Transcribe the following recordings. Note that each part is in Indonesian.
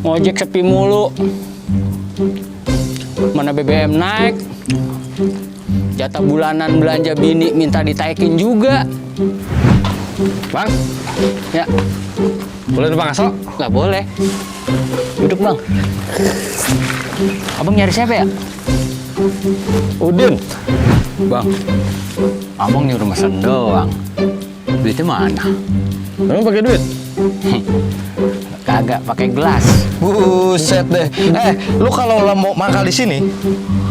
Ngojek sepi mulu. Mana BBM naik. Jatah bulanan belanja bini minta ditaikin juga. Bang, Ya, boleh numpang aso? nggak boleh. Duduk bang. Abang nyari siapa ya? Udin. Bang, abang nyuruh mesen doang. Duitnya mana? Emang pakai duit? Kagak, pakai gelas. Buset deh. Lu kalau mau mangkal di sini,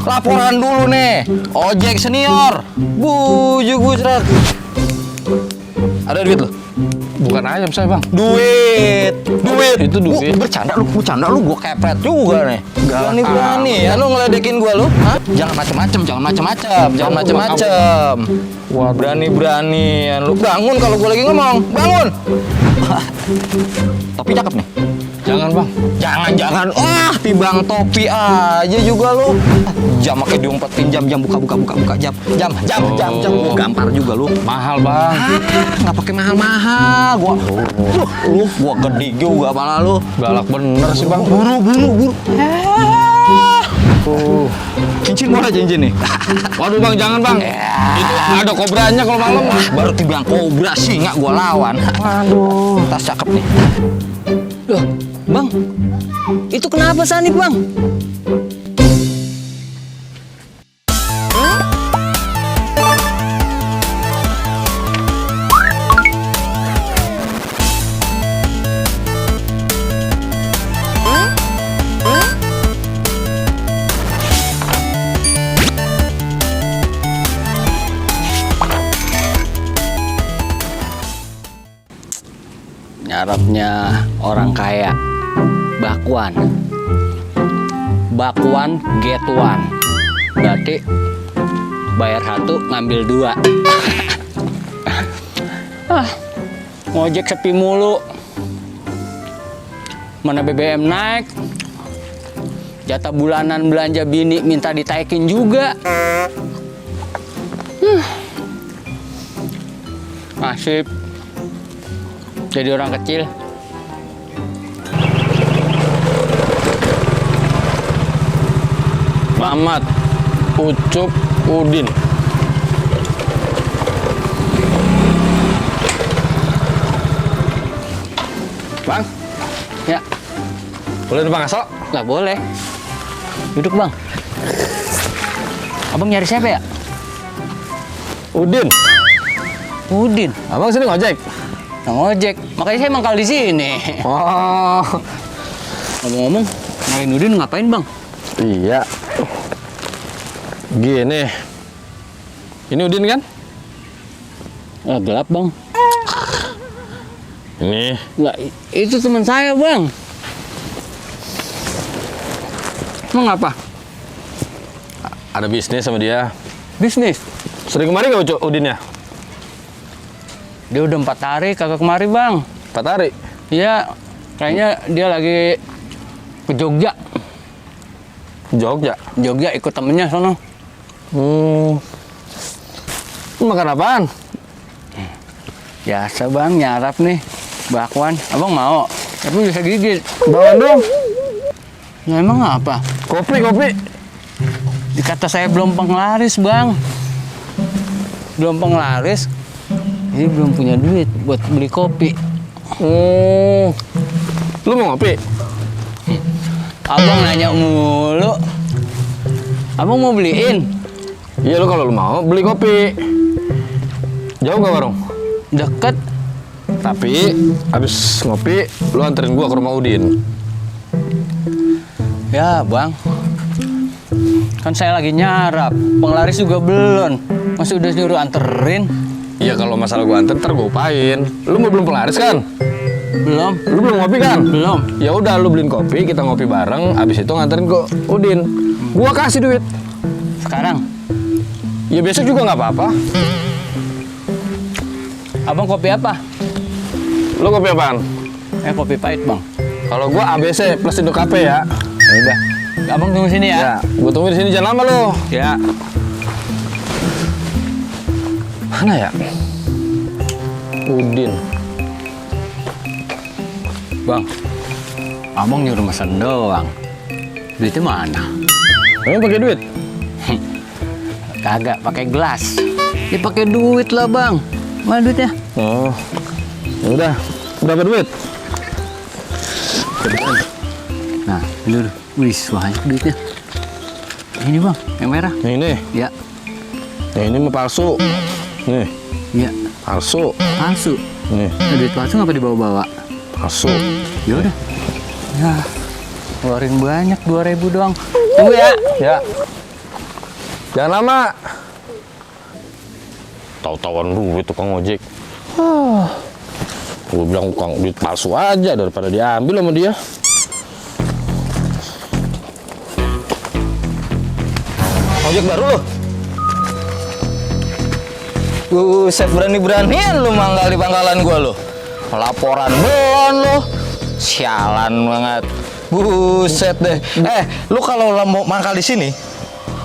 laporan dulu nih. Ojek senior. Bujuk busret. Ada duit lu? Bukan ayam saya, Bang. Duit. Itu duit. Bercanda lu gua kepret juga nih. Berani ya lu ngeledekin gua lu. Hah? Jangan macem-macem. Waduh. Berani lu bangun kalau gua lagi ngomong. Bangun. Topi cakep nih. Jangan, Bang. Jangan. Tibang topi aja juga lu. Jam pakai diumpetin jam buka jam. Gua gampar juga lu. Mahal, Bang. Nggak pakai mahal. Gua gede juga pala lu. Galak bener sih, Bang. Buru. Cincin mana cincin nih? Waduh, Bang, jangan, Bang. Itu ada kobranya kalau malam. Baru tibang kobra singa gua lawan. Waduh. Tas cakep nih. Loh, bang, itu kenapa Sanip bang? Nyarapnya orang kaya, bakwan get one, berarti bayar satu ngambil dua. Ngojek sepi mulu, mana BBM naik, jatah bulanan belanja bini minta ditaikin juga. Nasib jadi orang kecil. Mamat, Ucup, Udin. Bang, Ya, boleh numpang aso? nggak boleh. Duduk bang. Abang nyari siapa ya? Udin. Udin. Abang sini ngojek? Ngojek, makanya saya mangkal di sini. Oh, Ngomong-ngomong, nyariin Udin ngapain bang? iya. Gini. Ini Udin kan? Gelap bang. Ini. Nggak, itu teman saya bang. Emang apa? Ada bisnis sama dia. Bisnis. Sering kemari gak Udin ya? Dia udah 4 hari kagak kemari bang. 4 hari? Iya, kayaknya dia lagi ke Jogja. Jogja? Jogja ikut temennya sono. Lu makan apaan? Biasa bang, nyarap nih. Bakwan, abang mau? Tapi bisa gigit. Bawa dong. Nah, emang apa? Kopi. Dikata saya belum penglaris bang. Belum penglaris. Jadi belum punya duit buat beli kopi. Lu mau ngopi? Abang nanya mulu. Abang mau beliin? Iya, lu kalau lu mau beli kopi. Jauh nggak warung? Deket. Tapi abis ngopi, lu anterin gua ke rumah Udin. Ya bang. Kan saya lagi nyarap. Penglaris juga belum. Masih udah nyuruh anterin? Iya, kalau masalah gua anter, ntar gua upain. Lu mau belum pelaris kan? Belum. Lu belum ngopi kan? Belum. Ya udah, lu beliin kopi, kita ngopi bareng. Abis itu nganterin ke Udin. Gua kasih duit. Sekarang? Ya besok juga nggak apa-apa. Abang kopi apa? Lu kopi apaan? Kopi pahit bang. Kalau gua ABC plus Indo Cafe ya. Ya udah. Abang tunggu sini ya. Ya, gua tunggu di sini, jangan lama lu. Ya. Mana ya? Udin. Bang, Abang nyuruh mesen doang. Duitnya mana? Emang pakai duit? Kagak, pakai gelas. Ya pakai duit lah bang. Mana duitnya? Oh, ya udah. Berapa duit? Nah, dulu. Wih, banyak duitnya. Ini bang, yang merah. Yang ini. Ya, Yang ini mah palsu. Nih, ya. palsu. Palsu. Nih, Duit palsu ngapa dibawa-bawa? palsu. Ya udah. Ya, keluarin banyak 2.000 doang. Tunggu ya. Ya. Jangan lama. Tahu-tahuan duit tukang ojek. Gue bilang tukang duit palsu aja daripada diambil sama dia. Ojek baru lo. Buset, berani-beranian lu manggal di pangkalan gua lo. Laporan belum lo. Sialan banget. Buset deh. Lu kalau mau mangkal di sini,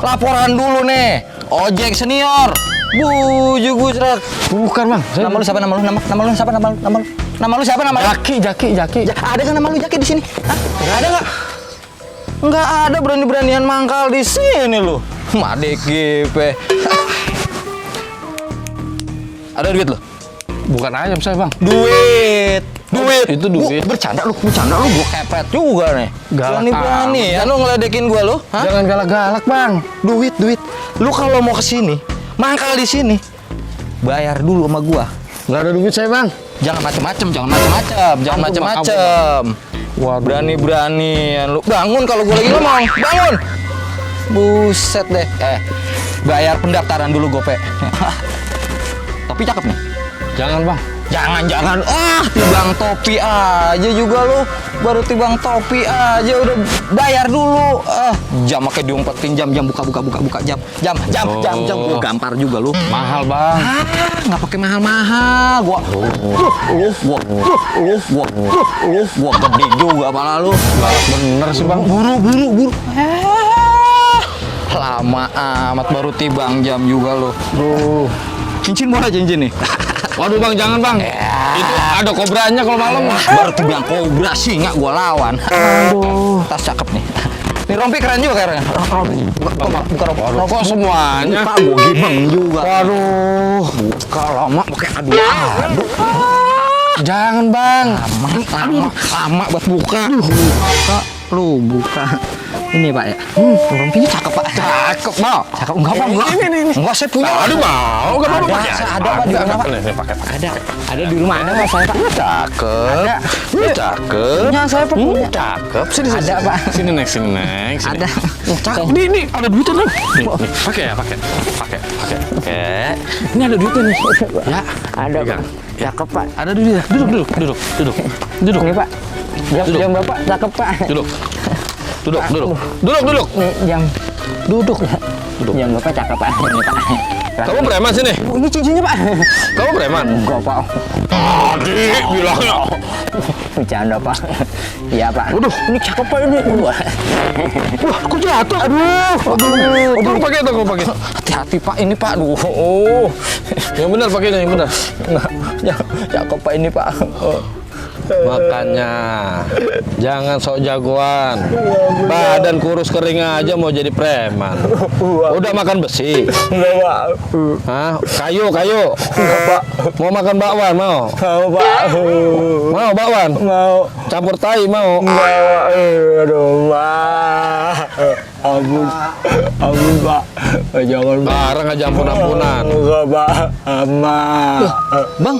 laporan dulu nih. Ojek senior. Bujuk gusrak. Bukan bang. Nama lu siapa? Nama lu siapa? Nama lu siapa? Jaki. Ada kan nama lu Jaki di sini? Hah? Nggak ada nggak? Nggak ada, berani-beranian mangkal di sini lu. Madek gipe. Ada duit lo? Bukan ayam saya bang. Duit. Itu duit. Bercanda lu, gua kepet juga nih. Galak Berani-berani ya lu ngeledekin gua lu? Hah? Jangan galak-galak bang. Duit. Lu kalau mau ke sini, mangkal di sini, bayar dulu sama gua. Nggak ada duit saya bang. Jangan macem-macem. Ampun, Wah, berani-beranian lu. Bangun kalau gua lagi ngomong. Bangun. Buset deh. Bayar pendaftaran dulu gope. Topi cakep nih. Jangan bang. Jangan. Tibang topi aja juga lu. Baru tibang topi aja udah bayar dulu. Jam pakai diumpetin jam buka jam. Gua gampar juga lu. Mahal bang. Nggak pakai mahal-mahal. Gua gede juga pala lu. Galak bener sih bang. Buru. Lama amat baru tibang jam juga lu. Cincin mana cincin nih? Waduh bang, jangan bang. Itu ada kobranya kalau malam. Baru tibang kobra singa gua lawan. Aduh, tas cakep nih. Nih rompi keren juga kayaknya. Buka Kok semuanya? Buka gua gimeng juga. Waduh. Buka lama pakai adu. Jangan bang. Lama buat buka. Buka. Ini Pak ya. Rompinya cakep Pak. Cakep mau. Cakep enggak Pak? Enggak saya punya. Aduh mau. Gak mau pakai. Ada Pak di rumah Pak. Pakai. Ada di rumah Anda Pak saya Pak. Cakep. Cakep. Punya saya Pak. Punya. Cakep. Sini. Ada Pak. Sini next. Ada. Cakep. Ini ada duitnya nih. Nih. Pakai ya. Pakai. Ini ada duitnya nih. Ya. Ada Pak. Cakep Pak. Ada duitnya. Duduk. Ini Pak. Jam Bapak cakep Pak. Duduk. Jam duduk. Jam Bapak cakep Pak. Ini Pak. Kamu preman sini? Ini cincinnya Pak. Kamu preman? Enggak Pak. Tadi bilangnya. Bercanda Pak. Iya Pak. Waduh. Ini cakep Pak ini. Wah, kok jatuh? Aduh. Pakai itu, pakai. Hati-hati Pak ini Pak. Aduh. Yang benar pakainya, yang benar. Cakep Pak ini Pak. Makanya jangan sok jagoan. Badan kurus kering aja mau jadi preman. Udah makan besi? Enggak Pak. Hah? Kayu. Enggak Pak. Mau makan bakwan mau? Mau Pak. Mau bakwan? Mau. Campur tai mau? Enggak Pak. Aduh Pak. Ampun Pak. Jangan Pak. Barang aja ampun-ampunan. Enggak Pak. Bang,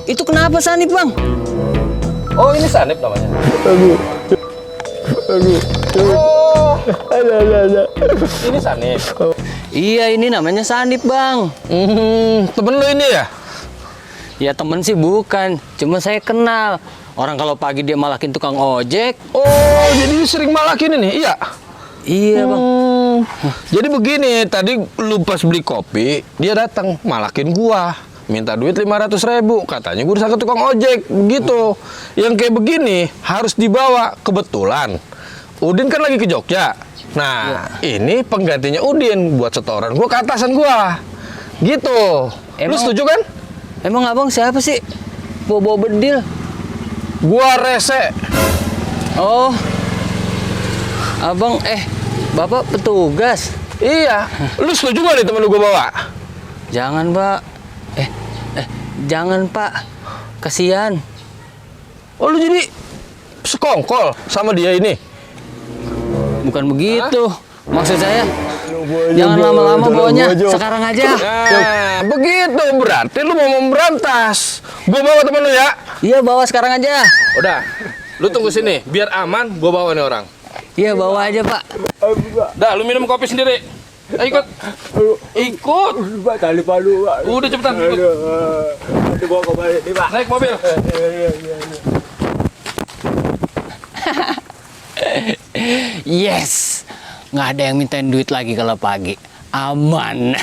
itu kenapa Sanip bang? Oh, ini Sanip namanya. Aduh. Ada. Ini Sanip. Iya ini namanya Sanip bang. Temen lu ini ya? Ya temen sih bukan, cuma saya kenal. Orang kalau pagi dia malakin tukang ojek. Oh, jadi lu sering malakin ini? Iya. Iya bang. Jadi begini, tadi lu pas beli kopi, dia datang malakin gua. Minta duit 500.000, katanya gue disangka tukang ojek, begitu. Yang kayak begini harus dibawa. Kebetulan Udin kan lagi ke Jogja. Nah, ini penggantinya Udin buat setoran gue ke atasan gue, gitu. Lu setuju kan? Emang abang siapa sih? Bobo bedil. Gua rese. Oh, abang, bapak petugas. Iya. Lu setuju gak nih temen lu gue bawa? Jangan, Pak. Jangan, Pak. Kasihan. Oh, lu jadi sekongkol sama dia ini? Bukan begitu. Maksud saya, jangan lama-lama bawanya. Sekarang aja. Nah, begitu. Berarti lu mau memberantas. Gue bawa temen lu ya? Iya, bawa sekarang aja. Udah. Lu tunggu sini. Biar aman, gue bawa nih orang. Iya, bawa aja, Pak. Dah, lu minum kopi sendiri. Ayo ikut. Ikut. Pak, tali palu, Pak. Udah cepetan. Ikut. Dibawa ke balik nih, Pak. Naik mobil. Yes. Nggak ada yang mintain duit lagi kalau pagi. Aman.